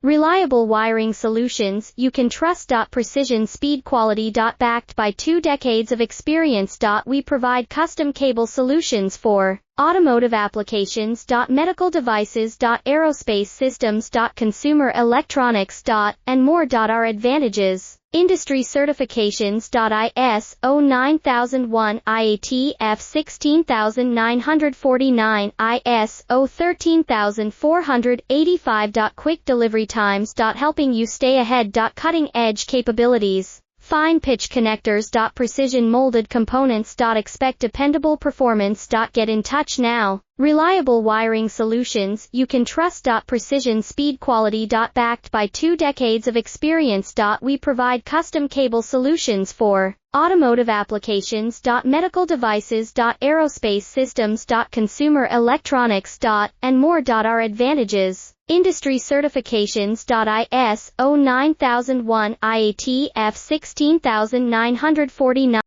Reliable wiring solutions you can trust. Precision speed quality. Backed by 2 decades of experience. We provide custom cable solutions for automotive applications. Medical devices. Aerospace systems. Consumer electronics. And more. Our advantages: industry certifications. ISO 9001, IATF 16949, ISO 13485. Quick delivery times. Helping you stay ahead. Cutting edge capabilities: fine pitch connectors. Precision molded components. Expect dependable performance. Get in touch now. Reliable wiring solutions you can trust. Precision speed quality. Backed by 2 decades of experience. We provide custom cable solutions for automotive applications. Medical devices. Aerospace systems. Consumer electronics. And more. Our advantages: industry certifications. ISO 9001, IATF 16949.